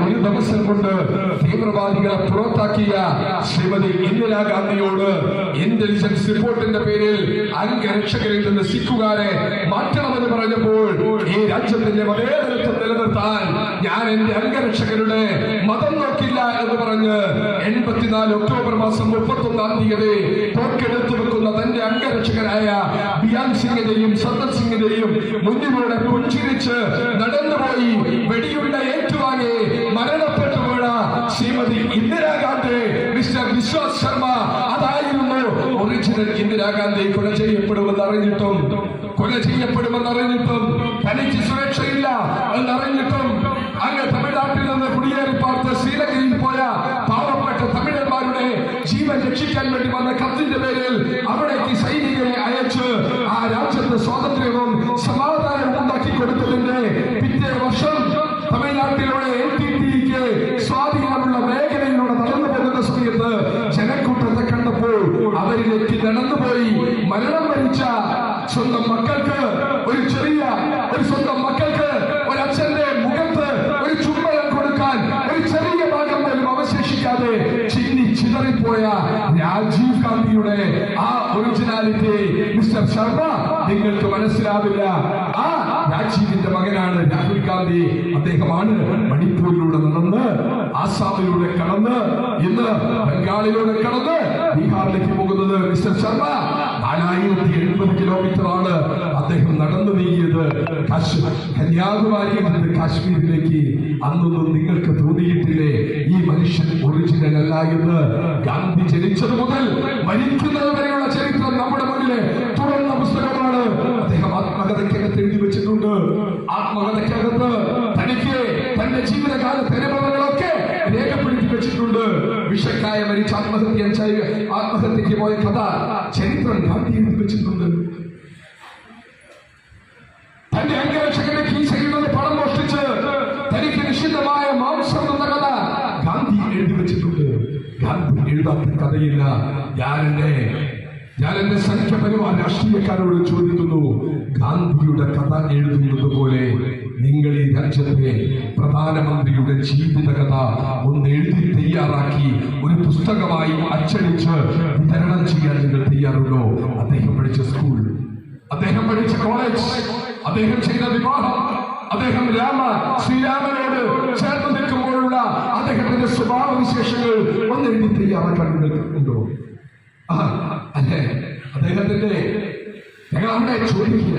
ഒരു ദിവസം കൊണ്ട് തീവ്രവാദികളെ പുറത്താക്കിയ ശ്രീമതി ഇന്ദിരാഗാന്ധിയോട് ഇന്റലിജൻസ് റിപ്പോർട്ടിന്റെ പേരിൽ അംഗരക്ഷകരിൽ നിന്ന് സിഖുകാരെ മാറ്റണമെന്ന് പറഞ്ഞപ്പോൾ ഈ രാജ്യത്തിന്റെ മതേതരത്വം നിലനിർത്താൻ ഞാൻ എന്റെ അംഗരക്ഷകരുടെ മതം നോക്കില്ല എന്ന് പറഞ്ഞ് 84 ഒക്ടോബർ മാസം 31-ാം തീയതി തോക്കെടുത്തു വെക്കുന്ന തന്റെ അംഗരക്ഷകരായ ബിയാൻ സിംഗിനെയും സന്തർ സിംഗിനെയും മുന്നിലൂടെ പുഞ്ചിരിച്ച് നടന്നുപോയി വെടിയുണ്ട ഏറ്റുവാങ്ങി മരണപ്പെട്ടു വീണ ശ്രീമതി ഇന്ദിരാഗാന്ധി മിസ്റ്റർ വിശ്വാസ് ശർമ്മ അതായിരുന്നു ഒറിജിനൽ ഇന്ദിരാഗാന്ധി. കൊല ചെയ്യപ്പെടുമെന്നറിഞ്ഞിട്ടും തനിക്ക് സുരക്ഷയില്ല എന്നറിഞ്ഞിട്ടും അങ്ങ് തമിഴ്നാട്ടിൽ നിന്ന് കുടിയേറി പാർത്ത് ശ്രീലങ്കയിൽ പോയ പാവപ്പെട്ട തമിഴന്മാരുടെ ജീവൻ രക്ഷിക്കാൻ വേണ്ടി വന്ന കത്തിന്റെ പേരിൽ അവിടേക്ക് സൈനികരെ അയച്ച് ആ രാജ്യത്ത് സ്വാതന്ത്ര്യവും സമാധാനവും ഉണ്ടാക്കി കൊടുത്തതിന്റെ പിറ്റേ വർഷം തമിഴ്നാട്ടിലൂടെ LTTEക്ക് സ്വാധീനമുള്ള മേഖലയിലൂടെ നടന്നു പോകുന്ന സമയത്ത് ജനക്കൂട്ടത്തെ കണ്ടപ്പോൾ അവരിലേക്ക് നടന്നുപോയി മരണം വരിച്ച സ്വന്തം മക്കൾക്ക് ഒരച്ഛന്റെ മുഖത്ത് ഒരു ചുംബനം കൊടുക്കാൻ ഒരു ചെറിയ ഭാഗം പോലും അവശേഷിക്കാതെ ചിതറിപ്പോയ രാജീവ് ഗാന്ധിയുടെ ആ ഒറിജിനാലിറ്റി മിസ്റ്റർ ശർമ്മ നിങ്ങൾക്ക് മനസ്സിലാവില്ല. ആ രാജീവിന്റെ മകനാണ് രാഹുൽ ഗാന്ധി. അദ്ദേഹമാണ് മണിപ്പൂരിലൂടെ നടന്ന് ആസാമിലൂടെ കടന്ന് ഇന്ന് ബംഗാളിലൂടെ കടന്ന് ബീഹാറിലേക്ക് പോകുന്നത്. മിസ്റ്റർ ശർമ്മ 470 കിലോമീറ്ററാണ് അദ്ദേഹം നടന്നു നീങ്ങിയത് കന്യാകുമാരിയിൽ നിന്ന് കാശ്മീരിലേക്ക്. അന്നൊന്നും നിങ്ങൾക്ക് തോന്നിയിട്ടില്ലേ ഈ മനുഷ്യൻ ഒറിജിനൽ അല്ല എന്ന്? ഗാന്ധി ജനിച്ചത് മുതൽ മരിക്കുന്നത് വരെയുള്ള ചരിത്രം നമ്മുടെ മുന്നിലെ തുറന്ന പുസ്തകമാണ്. അദ്ദേഹം ആത്മകഥയ്ക്കകത്ത് എഴുതി വെച്ചിട്ടുണ്ട്. ആത്മകഥയ്ക്കകത്ത് തനിക്ക് തന്റെ ജീവിതകാലത്തെ അനുഭവങ്ങളൊക്കെ രേഖപ്പെടുത്തി വെച്ചിട്ടുണ്ട്. വിഷക്കായ മരിച്ച ആത്മഹത്യക്ക് പോയ കഥ ചരിത്രം ഗാന്ധി എഴുതി വെച്ചിട്ടുണ്ട്. തന്റെ അംഗരക്ഷകന്റെ കീശയിൽ നിന്ന് പണം മോഷ്ടിച്ച് തനിക്ക് നിശ്ചിതമായ മാംസം എന്ന കഥ ഗാന്ധി എഴുതി വെച്ചിട്ടുണ്ട്. ഗാന്ധി എഴുതാത്ത കഥയില്ല. ഞാൻ എന്റെ സംഖ്യപരമായ രാഷ്ട്രീയക്കാരോട് ചോദിക്കുന്നു, ഗാന്ധിയുടെ കഥ എഴുതുന്നത് പോലെ നിങ്ങൾ ഈ രാജ്യത്തെ പ്രധാനമന്ത്രിയുടെ ജീവിത കഥ ഒന്ന് എഴുതി തയ്യാറാക്കി ഒരു പുസ്തകമായി അച്ചടിച്ച് വിതരണം ചെയ്യാൻ നിങ്ങൾ തയ്യാറുണ്ടോ? അദ്ദേഹം പഠിച്ച സ്കൂൾ, അദ്ദേഹം പഠിച്ച കോളേജ്, അദ്ദേഹം ചെയ്ത വിവാഹം, അദ്ദേഹം ശ്രീരാമനോട് ചേർന്ന് നിൽക്കുമ്പോഴുള്ള അദ്ദേഹത്തിന്റെ സ്വഭാവ വിശേഷങ്ങൾ ഒന്ന് എഴുതി തയ്യാറാക്കാൻ നിങ്ങൾക്കുണ്ടോ? അല്ലേ? അദ്ദേഹത്തിന്റെ ഞങ്ങൾ അവിടെ ചോദിക്കുക